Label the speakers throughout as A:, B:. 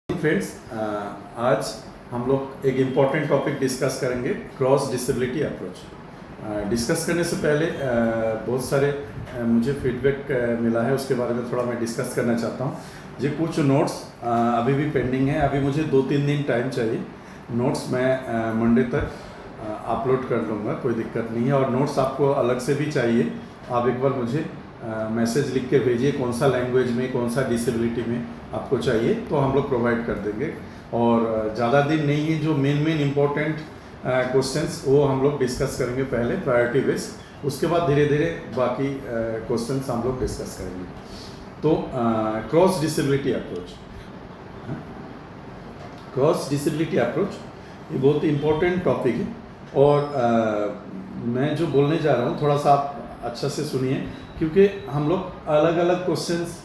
A: Friends, आज हम लोग एक इम्पॉर्टेंट टॉपिक डिस्कस करेंगे, क्रॉस डिसेबिलिटी अप्रोच। डिस्कस करने से पहले बहुत सारे मुझे फीडबैक मिला है, उसके बारे में थोड़ा मैं डिस्कस करना चाहता हूँ। ये कुछ नोट्स अभी भी पेंडिंग है, अभी मुझे 2-3 दिन टाइम चाहिए। नोट्स मैं मंडे तक अपलोड कर लूँगा, कोई दिक्कत नहीं है। और नोट्स आपको अलग से भी चाहिए, आप एक बार मुझे मैसेज लिख के भेजिए कौन सा लैंग्वेज में, कौन सा डिसेबिलिटी में आपको चाहिए, तो हम लोग प्रोवाइड कर देंगे। और ज़्यादा दिन नहीं है, जो मेन इम्पोर्टेंट क्वेश्चंस वो हम लोग डिस्कस करेंगे पहले प्रायोरिटी बेस, उसके बाद धीरे धीरे बाकी क्वेश्चंस हम लोग डिस्कस करेंगे। तो cross disability approach, cross disability approach ये बहुत इम्पोर्टेंट टॉपिक है। और मैं जो बोलने जा रहा हूँ थोड़ा सा आप अच्छा से सुनिए, क्योंकि हम लोग अलग अलग क्वेश्चंस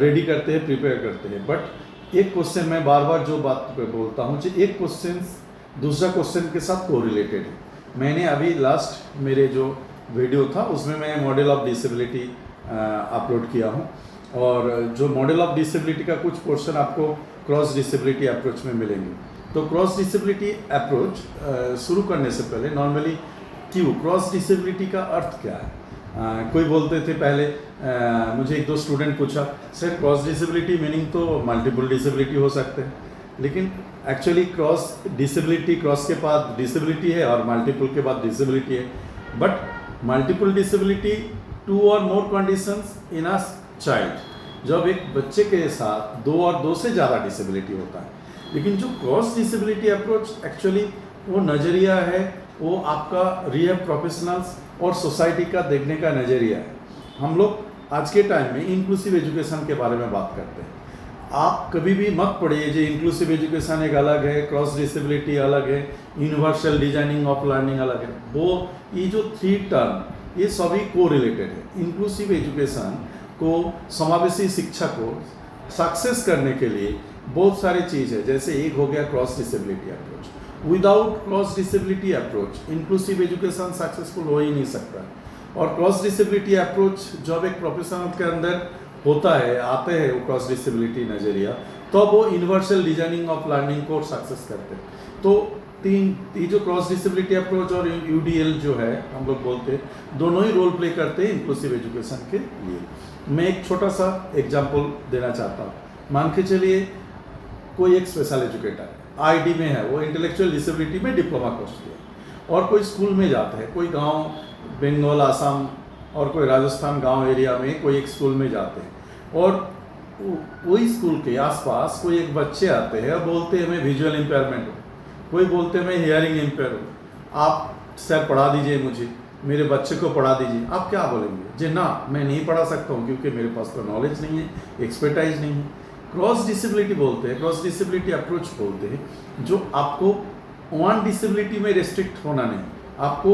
A: रेडी करते हैं, प्रिपेयर करते हैं। बट एक क्वेश्चन मैं बार बार जो बात पे बोलता हूँ, जो एक क्वेश्चन दूसरा क्वेश्चन के साथ कोरिलेटेड है। मैंने अभी लास्ट मेरे जो वीडियो था उसमें मैं मॉडल ऑफ डिसेबिलिटी अपलोड किया हूँ, और जो मॉडल ऑफ डिसेबिलिटी का कुछ पोर्शन आपको क्रॉस डिसेबिलिटी अप्रोच में मिलेंगे। तो क्रॉस डिसेबिलिटी अप्रोच शुरू करने से पहले नॉर्मली क्यों क्रॉस डिसेबिलिटी का अर्थ क्या है? कोई बोलते थे पहले, मुझे एक दो स्टूडेंट पूछा, सर क्रॉस डिसेबिलिटी मीनिंग तो मल्टीपल डिसेबिलिटी हो सकते हैं, लेकिन एक्चुअली क्रॉस डिसेबिलिटी, क्रॉस के बाद डिसेबिलिटी है और मल्टीपल के बाद डिसेबिलिटी है। बट मल्टीपल डिसेबिलिटी 2 और मोर कंडीशंस इन अ चाइल्ड, जब एक बच्चे के साथ 2 और 2 से ज़्यादा डिसेबिलिटी होता है। लेकिन जो क्रॉस डिसेबिलिटी अप्रोच एक्चुअली वो नज़रिया है, वो आपका रियल प्रोफेशनल्स और सोसाइटी का देखने का नज़रिया है। हम लोग आज के टाइम में इंक्लूसिव एजुकेशन के बारे में बात करते हैं। आप कभी भी मत पढ़िए जो इंक्लूसिव एजुकेशन एक अलग है, क्रॉस डिसेबिलिटी अलग है, यूनिवर्सल डिजाइनिंग ऑफ लर्निंग अलग है। वो ये जो 3 टर्म ये सभी को रिलेटेड है। इंक्लूसिव एजुकेशन को, समावेशी शिक्षा को सक्सेस करने के लिए बहुत सारी चीज़ है। जैसे एक हो गया cross disability approach. Without cross disability approach inclusive education successful हो ही नहीं सकता। और क्रॉस डिसेबिलिटी अप्रोच जब एक प्रोफेशनल के अंदर होता है, आते हैं वो क्रॉस डिसेबिलिटी नज़रिया, तो वो यूनिवर्सल डिजाइनिंग ऑफ लर्निंग को सक्सेस करते हैं। तो ये जो क्रॉस डिसेबिलिटी अप्रोच और यूडीएल जो है हम लोग बोलते हैं, दोनों ही रोल प्ले करते हैं इंक्लूसिव एजुकेशन के लिए। मैं एक छोटा सा एग्जाम्पल देना चाहता हूँ। मान के चलिए कोई एक स्पेशल एजुकेटर है, आईडी में है, वो इंटेलेक्चुअल डिसेबिलिटी में डिप्लोमा कोर्स किया, और कोई स्कूल में जाते हैं, कोई गांव बंगाल, आसाम और कोई राजस्थान गांव एरिया में कोई एक स्कूल में जाते हैं, और वही स्कूल के आसपास कोई एक बच्चे आते हैं और बोलते हैं मैं विजुअल इम्पेयरमेंट हूँ, कोई बोलते हैं मैं हियरिंग इम्पेयर हूँ, आप सर पढ़ा दीजिए, मुझे मेरे बच्चे को पढ़ा दीजिए। आप क्या बोलेंगे? जी ना, मैं नहीं पढ़ा सकता हूँ क्योंकि मेरे पास तो नॉलेज नहीं है, एक्सपर्टाइज नहीं है। क्रॉस डिसेबिलिटी बोलते हैं, क्रॉस डिसेबिलिटी अप्रोच बोलते हैं, जो आपको वन डिसेबिलिटी में रेस्ट्रिक्ट होना नहीं, आपको,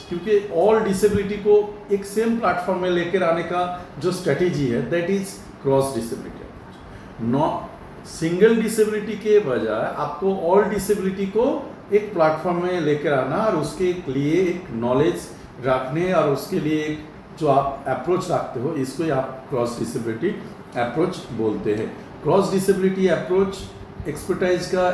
A: क्योंकि ऑल डिसेबिलिटी को एक सेम प्लेटफॉर्म में लेकर आने का जो स्ट्रेटेजी है, that is cross disability approach. No single disability के बजाय आपको ऑल डिसेबिलिटी को एक प्लेटफॉर्म में लेकर आना, और उसके लिए एक नॉलेज रखने, और उसके लिए एक जो आप अप्रोच रखते हो, इसको आप क्रॉस डिसेबिलिटी अप्रोच बोलते हैं। क्रॉस डिसेबिलिटी अप्रोच एक्सपर्टाइज का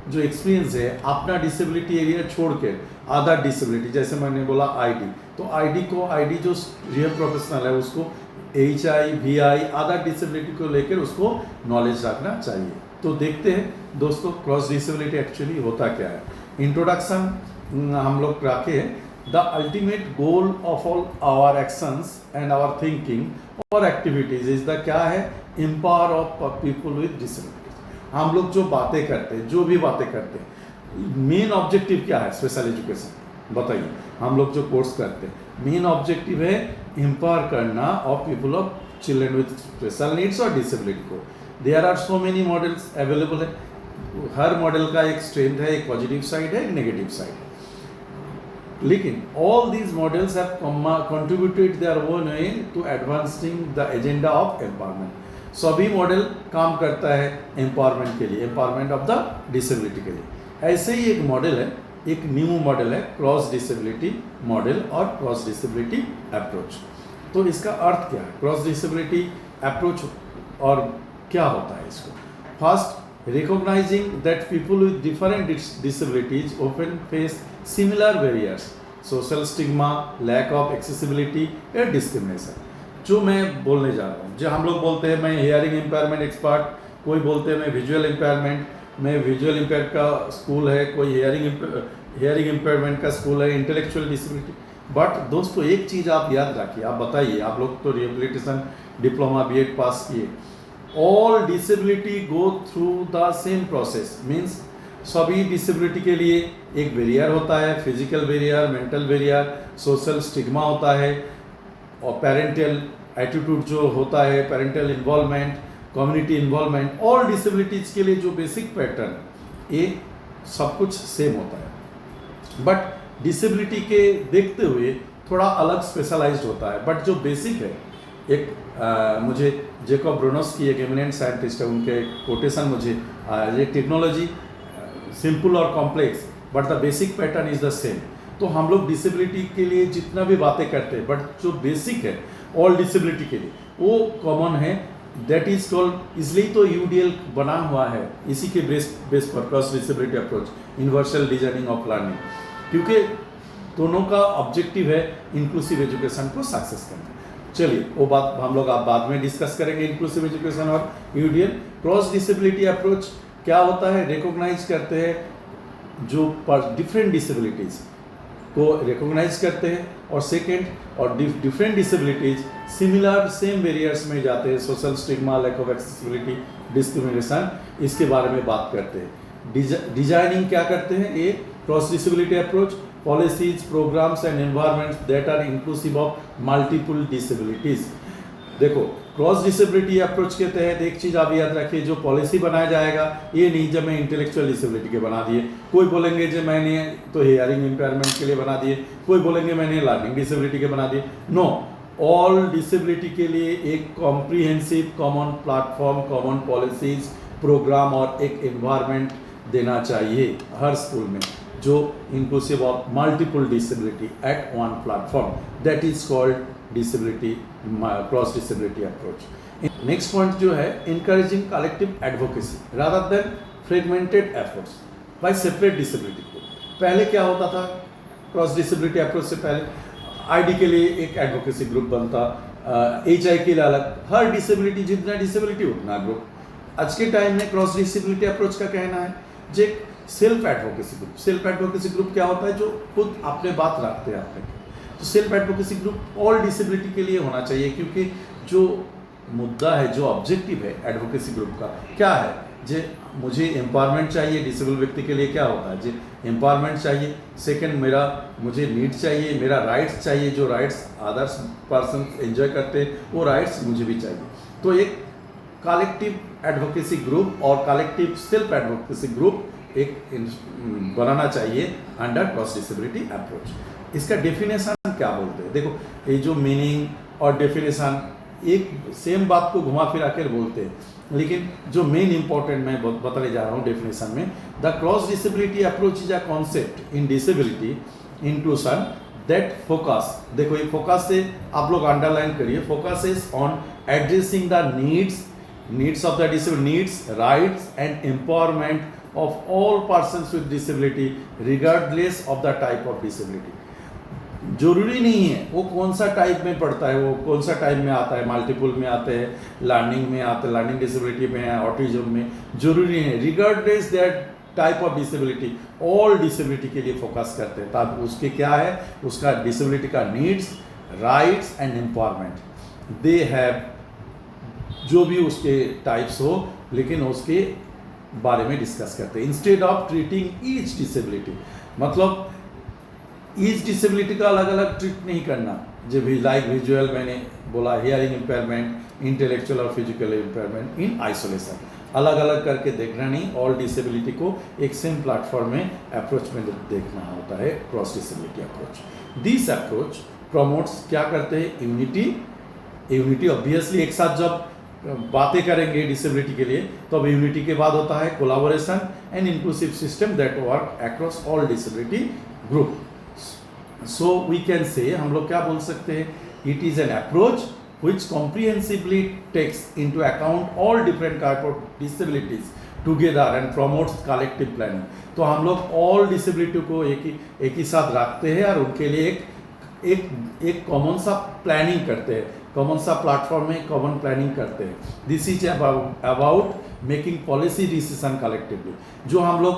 A: जो एक्सपीरियंस है, अपना डिसेबिलिटी एरिया छोड़ के अदर डिसेबिलिटी, जैसे मैंने बोला आईडी, तो आईडी जो रियल प्रोफेशनल है उसको HI, VI अदर डिसेबिलिटी को लेकर उसको नॉलेज रखना चाहिए। तो देखते हैं दोस्तों क्रॉस डिसेबिलिटी एक्चुअली होता क्या है। इंट्रोडक्शन हम लोग रखे हैं। The ultimate goal of all our actions and our thinking और एक्टिविटीज इज द क्या है, empower of people with disabilities. हम लोग जो बातें करते हैं, जो भी बातें करते हैं, मेन ऑब्जेक्टिव क्या है स्पेशल एजुकेशन? बताइए। हम लोग जो कोर्स करते हैं, मेन ऑब्जेक्टिव है एम्पावर करना of people of children with special needs और डिसेबिलिटी को। There are so many models available है। हर मॉडल का एक स्ट्रेंथ है, एक पॉजिटिव साइड है, एक नेगेटिव साइड है। लेकिन all these models have contributed their own way to advancing the agenda of empowerment. सभी मॉडल काम करता है एम्पावरमेंट के लिए, एम्पावरमेंट ऑफ द डिसेबिलिटी के लिए। ऐसे ही एक मॉडल है, एक न्यू मॉडल है क्रॉस डिसेबिलिटी मॉडल और क्रॉस डिसेबिलिटी अप्रोच। तो इसका अर्थ क्या है क्रॉस डिसेबिलिटी अप्रोच, और क्या होता है इसको? First, recognizing that people with different disabilities often face similar barriers, social stigma, lack of accessibility या discrimination। जो मैं बोलने जा रहा हूँ, जो हम लोग बोलते हैं मैं हियरिंग इम्पेयरमेंट एक्सपर्ट, कोई बोलते हैं मैं विजुअल इम्पेयरमेंट, मैं विजुअल इम्पेयर का स्कूल है, कोई हियरिंग इम्पेयरमेंट का स्कूल है, इंटेलेक्चुअल डिसेबिलिटी। बट दोस्तों एक चीज़ आप याद रखिए, आप बताइए, आप लोग तो रिहेबिलिटेशन डिप्लोमा बीएड पास किए, all disability go through the same process, means सभी डिसेबिलिटी के लिए एक बैरियर होता है, physical barrier, mental barrier, social stigma होता है, और पेरेंटल एटीट्यूड जो होता है, parental involvement, community involvement, all disabilities के लिए जो बेसिक पैटर्न ये सब कुछ सेम होता है। बट डिसेबिलिटी के देखते हुए थोड़ा अलग स्पेशलाइज्ड होता है, बट जो बेसिक है, एक मुझे जेकब ब्रूनोस की एक एमिनेंट साइंटिस्ट है, उनके कोटेशन मुझे ये टेक्नोलॉजी सिंपल और complex but the basic pattern is the same. तो हम लोग डिसेबिलिटी के लिए जितना भी बातें करते हैं, बट जो बेसिक है ऑल डिसेबिलिटी के लिए वो कॉमन है, दैट इज कॉल्ड, इसलिए तो यूडीएल बना हुआ है इसी के बेस पर, cross disability approach, universal designing of learning, क्योंकि दोनों का ऑब्जेक्टिव है इंक्लूसिव एजुकेशन को सक्सेस करना। चलिए वो बात हम लोग आप बाद में डिस्कस करेंगे, इंक्लूसिव एजुकेशन और यूडीएल। क्रॉस डिसेबिलिटी अप्रोच क्या होता है, रिकॉग्नाइज करते हैं जो डिफरेंट डिसेबिलिटीज़ को रिकॉग्नाइज करते हैं, और सेकेंड, और different disabilities similar same barriers में जाते हैं, social stigma, lack of accessibility, discrimination, इसके बारे में बात करते हैं। डिजाइनिंग क्या करते हैं ये cross disability approach, policies, programs and environments that are inclusive of multiple disabilities. देखो क्रॉस डिसेबिलिटी अप्रोच के तहत एक चीज़ आप याद रखिए, जो पॉलिसी बनाया जाएगा ये नहीं जब मैं इंटेलेक्चुअल डिसेबिलिटी के बना दिए, कोई बोलेंगे जो मैंने तो हियरिंग इम्पेयरमेंट के लिए बना दिए, कोई बोलेंगे मैंने लर्निंग डिसेबिलिटी के बना दिए। नो, ऑल डिसेबिलिटी के लिए एक comprehensive common platform, common policies, program और एक एनवायरनमेंट देना चाहिए हर स्कूल में, जो inclusive of multiple disability at one platform, that is called disability cross disability approach. Next point जो है, encouraging collective advocacy rather than fragmented efforts by separate disability को। पहले क्या होता था, क्रॉस डिसेबिलिटी अप्रोच से पहले आईडी के लिए एक एडवोकेसी ग्रुप बनता, एचआई के लिए अलग, हर डिसेबिलिटी जितना डिसेबिलिटी उतना ग्रुप। आज के टाइम में क्रॉस डिसेबिलिटी अप्रोच का कहना है जो self advocacy group. Self advocacy group क्या होता है, जो खुद अपने बात रखते हैं अपने। तो self advocacy group all disability के लिए होना चाहिए, क्योंकि जो मुद्दा है, जो ऑब्जेक्टिव है एडवोकेसी ग्रुप का क्या है, जे मुझे एम्पावरमेंट चाहिए, डिसेबल व्यक्ति के लिए क्या होता है, जे एम्पावरमेंट चाहिए। सेकंड, मुझे नीड चाहिए, मेरा राइट्स चाहिए, जो राइट्स अदर्स पर्सन एंजॉय करते हैं वो राइट्स मुझे भी चाहिए। तो एक कलेक्टिव एडवोकेसी ग्रुप और कलेक्टिव सेल्फ एडवोकेसी ग्रुप एक बनाना चाहिए अंडर क्रॉस डिसेबिलिटी अप्रोच। इसका डेफिनेशन क्या बोलते हैं, देखो ये जो मीनिंग और डेफिनेशन एक सेम बात को घुमा फिरा कर बोलते हैं, लेकिन जो मेन इंपॉर्टेंट मैं बताने जा रहा हूँ डेफिनेशन में, the cross disability approach is a concept in disability inclusion that focus, देखो ये फोकस से आप लोग अंडरलाइन करिए, focus is on addressing the needs of the disable, needs, rights and empowerment of all persons with disability regardless of the type of disability। जरूरी नहीं है वो कौन सा टाइप में पड़ता है, वो कौन सा टाइप में आता है, मल्टीपल में आते हैं, लर्निंग में आते हैं, लर्निंग डिसेबिलिटी में है, ऑटिज्म में, जरूरी है regardless that type of disability, all disability के लिए फोकस करते हैं। तब उसके क्या है, उसका डिसेबिलिटी का needs, rights and empowerment they have, जो भी उसके टाइप्स हो, लेकिन उसके बारे में डिस्कस करते हैं instead of treating each disability. मतलब ईच डिसेबिलिटी का अलग अलग ट्रीट नहीं करना, जो भी लाइक विजुअल मैंने बोला, हियरिंग इम्पेयरमेंट, इंटेलेक्चुअल और फिजिकल इम्पेयरमेंट इन आइसोलेशन, अलग अलग करके देखना नहीं, ऑल डिसेबिलिटी को एक सेम प्लेटफॉर्म में अप्रोच में देखना होता है cross disability approach. This approach promotes क्या करते हैं, यूनिटी ऑब्वियसली, एक साथ जब बातें करेंगे डिसेबिलिटी के लिए तो अब यूनिटी के बाद होता है collaboration and inclusive system that work across all disability group. So we can say, हम लोग क्या बोल सकते हैं, it is an approach which comprehensively takes into account all different type of disabilities together and promotes collective planning. तो हम लोग all disability को एक ही साथ रखते हैं और उनके लिए एक कॉमन सा प्लानिंग करते हैं, कॉमन सा प्लेटफॉर्म में कॉमन प्लानिंग करते हैं। This is about making policy decision collectively. जो हम लोग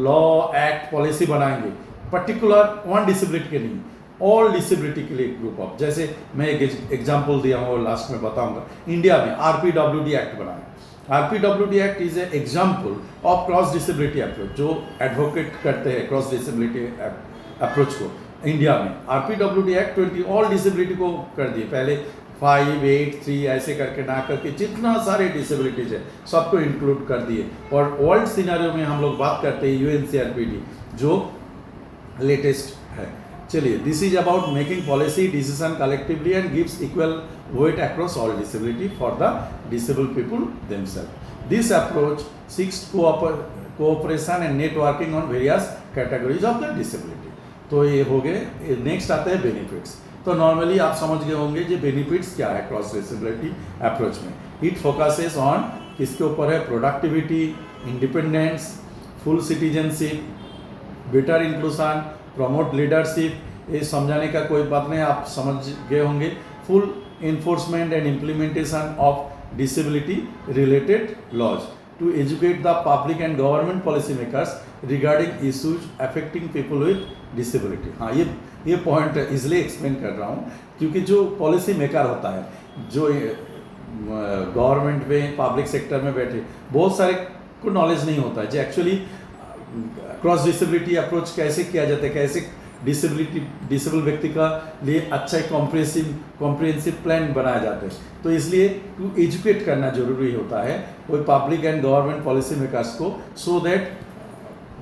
A: लॉ एक्ट पॉलिसी बनाएंगे पर्टिकुलर वन डिसेबिलिटी के नहीं, ऑल डिसेबिलिटी के लिए ग्रुप ऑफ, जैसे मैं एक एग्जांपल दिया हूँ और लास्ट में बताऊंगा। इंडिया में RPWD एक्ट बनाया। RPWD act is a example of cross disability approach, जो एडवोकेट करते हैं क्रॉस डिसेबिलिटी अप्रोच को। इंडिया में RPWD एक्ट 20 ऑल डिसेबिलिटी को कर दिए, पहले 5, 8, 3 ऐसे करके ना करके जितना सारे डिसेबिलिटीज है सबको इंक्लूड कर दिए। और वर्ल्ड सिनेरियो में हम लोग बात करते हैं UNCRPD जो लेटेस्ट है। चलिए, this is about making policy decision collectively and gives equal weight across all disability for the disabled people themself. This approach seeks cooperation and networking on various categories of the disability. तो ये हो गए। Next आते हैं benefits. तो normally आप समझ गए होंगे ये बेनिफिट्स क्या है क्रॉस डिसेबिलिटी अप्रोच में। इट फोकसेस ऑन किसके ऊपर है? Productivity, independence, full citizenship, better inclusion, promote leadership. ये समझाने का कोई बात नहीं, आप समझ गए होंगे। Full enforcement and implementation of disability related laws to educate the public and government policy makers regarding issues affecting people with disability. हाँ, ये पॉइंट इसलिए एक्सप्लेन कर रहा हूँ क्योंकि जो पॉलिसी मेकर होता है, जो गवर्नमेंट में पब्लिक सेक्टर में बैठे, बहुत सारे को नॉलेज नहीं होता है जो एक्चुअली क्रॉस डिसेबिलिटी अप्रोच कैसे किया जाता है, कैसे डिसेबल व्यक्ति का लिए अच्छा कॉम्प्रिहेंसिव प्लान बनाया जाता है। तो इसलिए टू एजुकेट करना जरूरी होता है कोई public and government policy makers को, सो दैट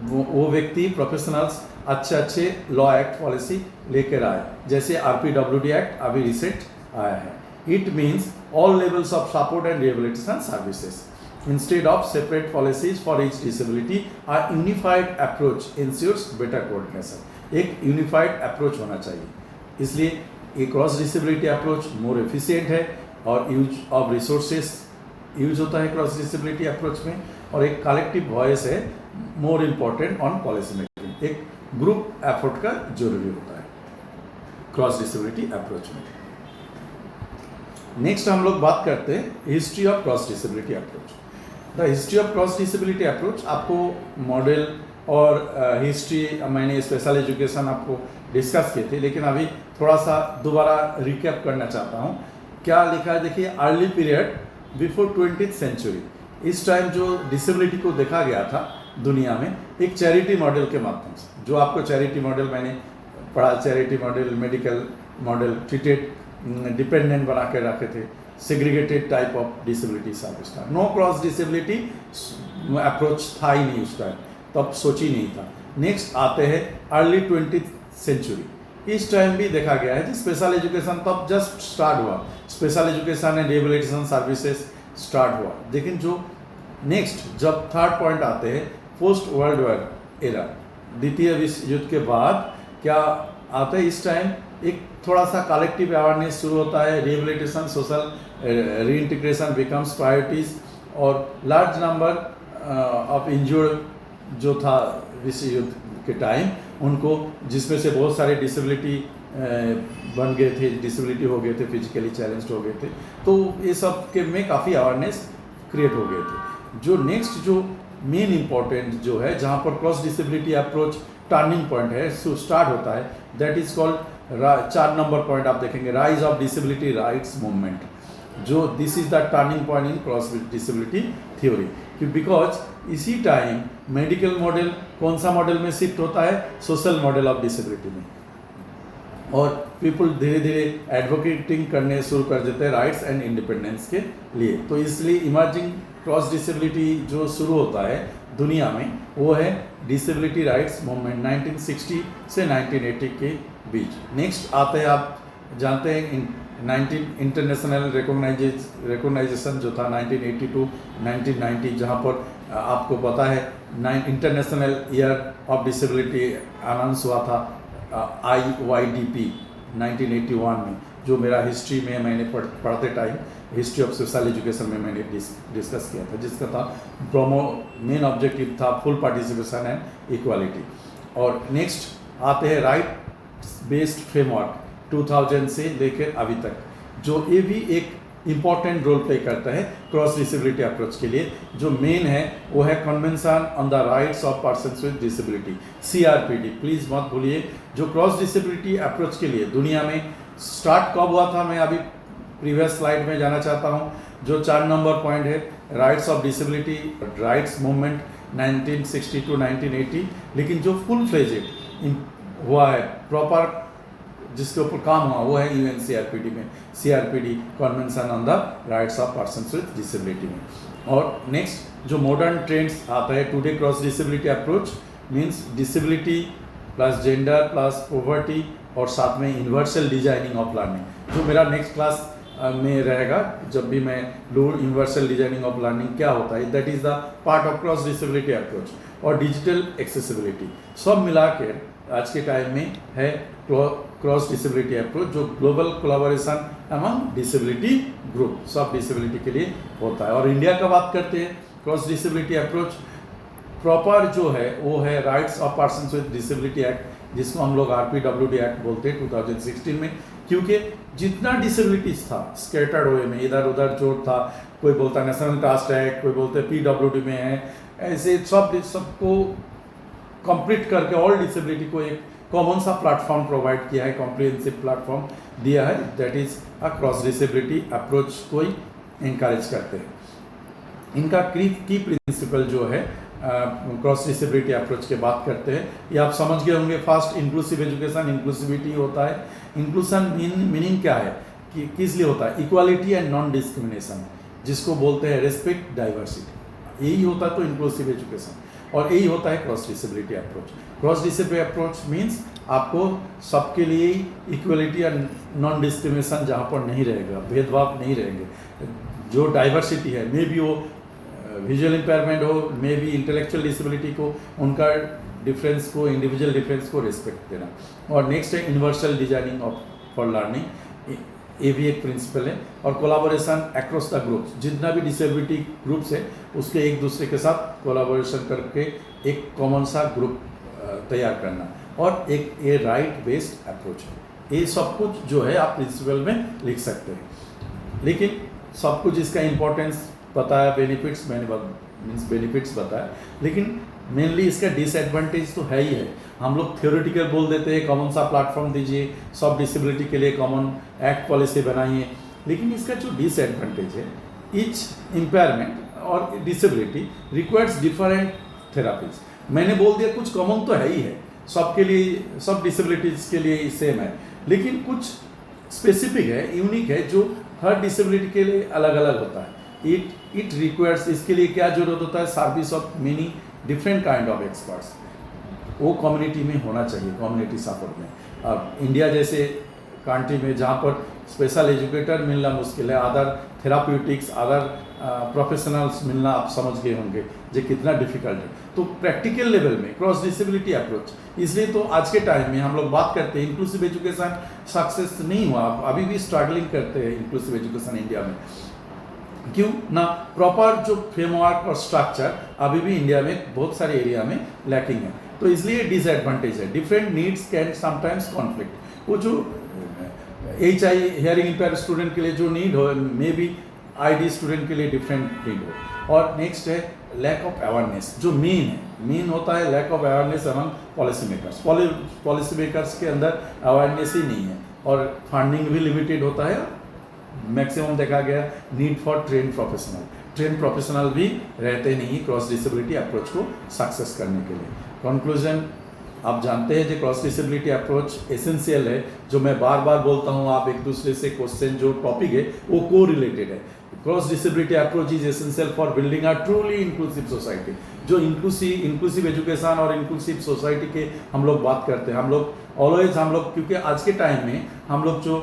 A: वो व्यक्ति प्रोफेशनल्स अच्छे लॉ एक्ट पॉलिसी लेकर आए। जैसे RPWD एक्ट अभी रिसेंट आया है। It means all levels of support and rehabilitation services instead of separate policies for each disability, a unified approach ensures better coordination। एक यूनिफाइड अप्रोच होना चाहिए, इसलिए एक cross disability approach more efficient है और यूज ऑफ रिसोर्सेस यूज होता है cross disability approach में, और एक कलेक्टिव वॉइस है more important on policy making. एक ग्रुप एफर्ट का जरूरी होता है क्रॉस डिसेबिलिटी अप्रोच में। नेक्स्ट हम लोग बात करते हैं history of cross disability approach. The history of cross disability approach, आपको मॉडल और हिस्ट्री मैंने स्पेशल एजुकेशन आपको डिस्कस किए थे, लेकिन अभी थोड़ा सा दोबारा रिकैप करना चाहता हूँ। क्या लिखा है देखिए, early period before 20th century. इस टाइम जो डिसेबिलिटी को देखा गया था दुनिया में एक चैरिटी मॉडल के माध्यम से, जो आपको चैरिटी मॉडल मैंने पढ़ा, charity model, medical model, treated dependent बना के रखे थे, segregated type of disability service था। नो क्रॉस डिसेबिलिटी अप्रोच था ही नहीं उस टाइम, तब सोची नहीं था। नेक्स्ट आते हैं अर्ली 20th सेंचुरी। इस टाइम भी देखा गया है कि स्पेशल एजुकेशन तब जस्ट स्टार्ट हुआ, special education and rehabilitation services start हुआ। लेकिन जो नेक्स्ट जब थर्ड पॉइंट आते हैं पोस्ट वर्ल्ड वॉर एरा, द्वितीय विश्व युद्ध के बाद क्या आता है, इस टाइम एक थोड़ा सा कलेक्टिव अवेयरनेस शुरू होता है, rehabilitation, social reintegration becomes priorities, और लार्ज नंबर ऑफ इंजर्ड जो था विश्व युद्ध के टाइम, उनको जिसमें से बहुत सारे डिसेबिलिटी बन गए थे, डिसेबिलिटी हो गए थे, फिजिकली चैलेंज्ड हो गए थे, तो ये सब के में काफ़ी अवेयरनेस क्रिएट हो गए थे। जो नेक्स्ट जो मेन इम्पॉर्टेंट जो है, जहाँ पर cross disability approach turning point है, स्टार्ट होता है, that is called 4 number point आप देखेंगे, rise of disability rights movement. जो this is the turning point in cross disability theory, कि बिकॉज इसी टाइम मेडिकल मॉडल कौन सा मॉडल में शिफ्ट होता है, सोशल मॉडल ऑफ डिसेबिलिटी में, और पीपल धीरे धीरे एडवोकेटिंग करने शुरू कर देते हैं राइट्स एंड इंडिपेंडेंस के लिए। तो इसलिए इमर्जिंग क्रॉस डिसेबिलिटी जो शुरू होता है दुनिया में, वो है डिसेबिलिटी राइट्स मूवमेंट 1960 से 1980 के बीच। नेक्स्ट आते हैं, आप जानते हैं इंटरनेशनल रिकॉग्नाइजेशन जो था 1982 1990, जहाँ पर आपको पता है international year of disability announce हुआ था IYDP 1981 में। जो मेरा हिस्ट्री में मैंने पढ़ते time history of social education में मैंने डिस्कस किया था, जिसका था मेन ऑब्जेक्टिव था फुल पार्टिसिपेशन एंड इक्वालिटी। और नेक्स्ट आते हैं राइट बेस्ड फ्रेमवर्क 2000 से लेकर अभी तक, जो ये भी एक इम्पॉर्टेंट रोल प्ले करता है क्रॉस डिसेबिलिटी अप्रोच के लिए। जो मेन है वो है convention on the rights of persons with disability, CRPD। Please मत भूलिए, जो क्रॉस डिसेबिलिटी अप्रोच के लिए दुनिया में स्टार्ट कब हुआ था, मैं अभी प्रीवियस स्लाइड में जाना चाहता हूँ। जो 4 नंबर पॉइंट है rights of disability rights movement 1960 to 1980, लेकिन जो फुल फ्लेजेड हुआ है प्रॉपर जिसके ऊपर काम हुआ वो है UNCRPD में, CRPD convention on the rights of persons with disability में। और नेक्स्ट जो मॉडर्न ट्रेंड्स आता है today cross disability approach means disability plus gender plus poverty और साथ में यूनिवर्सल डिजाइनिंग ऑफ लर्निंग, जो मेरा नेक्स्ट क्लास में रहेगा जब भी मैं लूँ यूनिवर्सल डिजाइनिंग ऑफ लर्निंग क्या होता है, that is the part of cross disability approach. और डिजिटल एक्सेसिबिलिटी सब मिला के आज के टाइम में है क्रॉस डिसेबिलिटी अप्रोच, जो global collaboration among disability group सब डिसेबिलिटी के लिए होता है। और इंडिया का बात करते हैं क्रॉस डिसेबिलिटी अप्रोच प्रॉपर जो है वो है rights of persons with disability act, जिसको हम लोग RPWD एक्ट बोलते हैं 2016 में, क्योंकि जितना डिसेबिलिटीज था स्केटर्ड वे में इधर उधर जो था, कोई बोलता है नेशनल कास्ट एक्ट, कोई बोलते हैं PWD में है, ऐसे सबको कंप्लीट करके ऑल डिसेबिलिटी को एक कॉमन सा प्लेटफॉर्म प्रोवाइड किया है, कॉम्प्रिहेंसिव प्लेटफॉर्म दिया है, that is a cross disability approach को ही इनकरेज करते हैं। इनका की प्रिंसिपल जो है क्रॉस डिसेबिलिटी अप्रोच के बात करते हैं, ये आप समझ गए होंगे। फर्स्ट इंक्लूसिव एजुकेशन, इंक्लूसिविटी होता है। इंक्लूसन मीनिंग क्या है कि किस लिए होता है, इक्वालिटी एंड नॉन डिस्क्रिमिनेशन, जिसको बोलते हैं रेस्पेक्ट डाइवर्सिटी, यही होता है तो इंक्लूसिव एजुकेशन। और यही होता है cross disability approach. Cross disability approach means आपको सबके लिए इक्वलिटी एंड नॉन डिस्क्रिमिनेशन जहाँ पर नहीं रहेगा, भेदभाव नहीं रहेंगे, जो डाइवर्सिटी है, मे बी वो विजुअल इम्पेयरमेंट हो, मे बी इंटेलेक्चुअल डिसेबिलिटी को, उनका डिफरेंस को, इंडिविजुअल डिफरेंस को रिस्पेक्ट देना। और नेक्स्ट है universal designing of for learning, ये भी एक प्रिंसिपल है। और कोलाबोरेशन अक्रॉस द ग्रुप्स, जितना भी डिसेबिलिटी ग्रुप्स है उसके एक दूसरे के साथ कोलाबोरेशन करके एक कॉमन सा ग्रुप तैयार करना, और एक ये राइट बेस्ड अप्रोच है। ये सब कुछ जो है आप प्रिंसिपल में लिख सकते हैं, लेकिन सब कुछ इसका इम्पोर्टेंस बताया, बेनिफिट्स बेनिफिट्स बताया, लेकिन मेनली इसका डिसएडवांटेज तो है ही है। हम लोग थ्योरेटिकल बोल देते हैं कॉमन सा प्लेटफॉर्म दीजिए, सब डिसेबिलिटी के लिए कॉमन एक्ट पॉलिसी बनाइए, लेकिन इसका जो डिसएडवांटेज है, ईच इम्पेयरमेंट और डिसेबिलिटी रिक्वायर्स डिफरेंट थेरापीज। मैंने बोल दिया कुछ कॉमन तो है ही है, सबके लिए, सब डिसेबिलिटीज के लिए सेम है, लेकिन कुछ स्पेसिफिक है, यूनिक है, जो हर डिसेबिलिटी के लिए अलग अलग होता है। इट रिक्वायर्स, इसके लिए क्या जरूरत होता है, service of many different kind of experts, वो कम्युनिटी में होना चाहिए, कम्युनिटी सपोर्ट में। अब इंडिया जैसे कंट्री में जहाँ पर स्पेशल एजुकेटर मिलना मुश्किल है, अदर थेराप्यूटिक्स, अदर प्रोफेशनल्स मिलना आप समझ गए होंगे जो कितना डिफिकल्ट है। तो प्रैक्टिकल लेवल में क्रॉस डिसेबिलिटी अप्रोच, इसलिए तो आज के टाइम में हम लोग बात करते हैं इंक्लूसिव एजुकेशन सक्सेस नहीं हुआ, अभी भी स्ट्रगलिंग करते हैं इंक्लूसिव एजुकेशन इंडिया में। क्यों ना, प्रॉपर जो फ्रेमवर्क और स्ट्रक्चर अभी भी इंडिया में बहुत सारे एरिया में लैकिंग है, तो इसलिए डिसएडवांटेज है। Different needs can sometimes conflict, वो जो HI हियरिंग इम्पेयर स्टूडेंट के लिए जो नीड हो, मे बी ID स्टूडेंट के लिए डिफरेंट नीड हो। और नेक्स्ट है लैक ऑफ अवेयरनेस, जो मेन होता है lack of awareness among policy makers. Policy makers के अंदर अवेयरनेस ही नहीं है, और फंडिंग भी लिमिटेड होता है। मैक्सिमम देखा गया नीड फॉर ट्रेन प्रोफेशनल भी रहते नहीं क्रॉस डिसेबिलिटी अप्रोच को सक्सेस करने के लिए। कंक्लूजन, आप जानते हैं जो क्रॉस डिसेबिलिटी अप्रोच एसेंशियल है, जो मैं बार बार बोलता हूँ, आप एक दूसरे से क्वेश्चन जो टॉपिक है वो को रिलेटेड है। Cross disability approach is essential for building a truly inclusive society. जो इंक्लूसिव एजुकेशन और इंक्लूसिव सोसाइटी के हम लोग बात करते हैं, हम लोग ऑलवेज हम लोग, क्योंकि आज के टाइम में हम लोग जो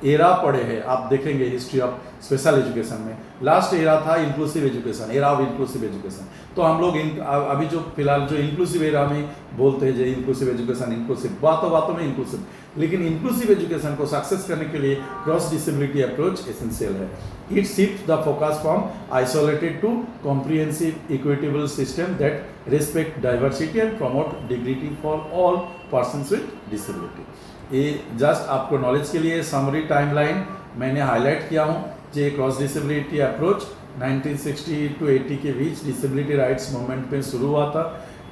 A: एरा पढ़े हैं, आप देखेंगे हिस्ट्री ऑफ स्पेशल एजुकेशन में लास्ट एरा था inclusive education, era of inclusive education. तो हम लोग अभी जो फिलहाल जो इंक्लूसिव एरा में बोलते हैं जो इंक्लूसिव एजुकेशन, इंक्लूसिव बातों में इंक्लूसिव, लेकिन इंक्लूसिव एजुकेशन को सक्सेस करने के लिए क्रॉस डिसेबिलिटी अप्रोच एसेंशियल है। It shift the focus from isolated to comprehensive equitable system that respect diversity and promote dignity for all persons with disability. ये just आपको नॉलेज के लिए समरी टाइमलाइन मैंने हाईलाइट किया हूँ। जो क्रॉस डिसेबिलिटी अप्रोच 1960 टू 80 के बीच डिसेबिलिटी राइट्स मूवमेंट में शुरू हुआ था।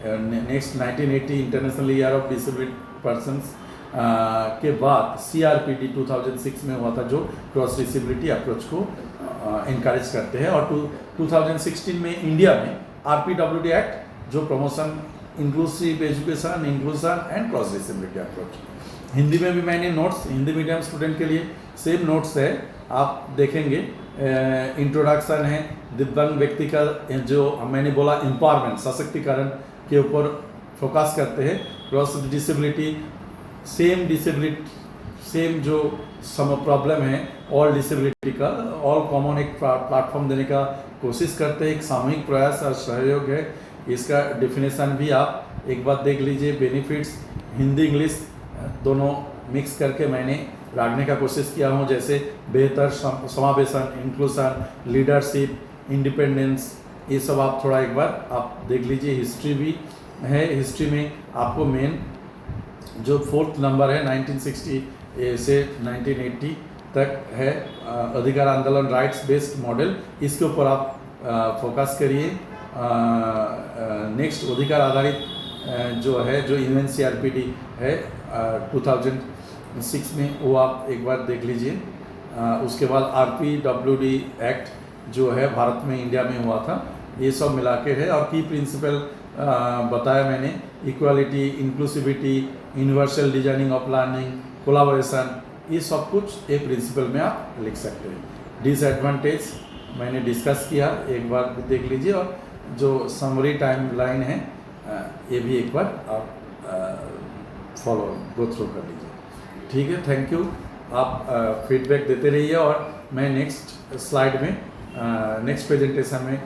A: Next 1980 international year of disability persons के बाद CRPD 2006 में हुआ था, जो क्रॉस डिसेबिलिटी अप्रोच को इनकरेज करते हैं। और 2016 में इंडिया में RPWD एक्ट जो promotion inclusive education, inclusion and cross disability approach. Hindi में भी मैंने नोट्स, हिंदी मीडियम स्टूडेंट के लिए सेम नोट्स है, आप देखेंगे। इंट्रोडक्शन है दिव्यांग व्यक्ति का, जो मैंने बोला एम्पावरमेंट, सशक्तिकरण के ऊपर फोकस करते हैं। क्रॉस डिसेबिलिटी सेम जो सम प्रॉब्लम है ऑल डिसेबिलिटी का, ऑल कॉमन एक प्लेटफॉर्म देने का कोशिश करते हैं। एक सामूहिक प्रयास और सहयोग है। इसका डेफिनेशन भी आप एक बार देख लीजिए। बेनिफिट्स हिंदी इंग्लिश दोनों मिक्स करके मैंने रखने का कोशिश किया हूँ, जैसे बेहतर समावेशन, इंक्लूसन, लीडरशिप, इंडिपेंडेंस, ये सब आप थोड़ा एक बार आप देख लीजिए। हिस्ट्री भी है, हिस्ट्री में आपको मेन जो 4th नंबर है 1960 से 1980 तक है, अधिकार आंदोलन राइट्स बेस्ड मॉडल, इसके ऊपर आप फोकस करिए। नेक्स्ट अधिकार आधारित जो है, जो UNCRPD है 2006 में, वो आप एक बार देख लीजिए। उसके बाद RPWD एक्ट जो है भारत में, इंडिया में हुआ था, ये सब मिला के है। और की प्रिंसिपल बताया मैंने, equality, inclusivity, universal designing of learning, collaboration, ये सब कुछ एक प्रिंसिपल में आप लिख सकते हैं। डिसएडवांटेज मैंने डिस्कस किया, एक बार देख लीजिए। और जो समरी टाइमलाइन है ये भी एक बार आप गो थ्रू कर लीजिए। ठीक है, थैंक यू। आप फीडबैक देते रहिए और मैं नेक्स्ट स्लाइड में, नेक्स्ट प्रेजेंटेशन में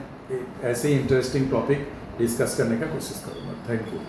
A: ऐसे ही इंटरेस्टिंग टॉपिक डिस्कस करने का कोशिश करूँगा। Thank you.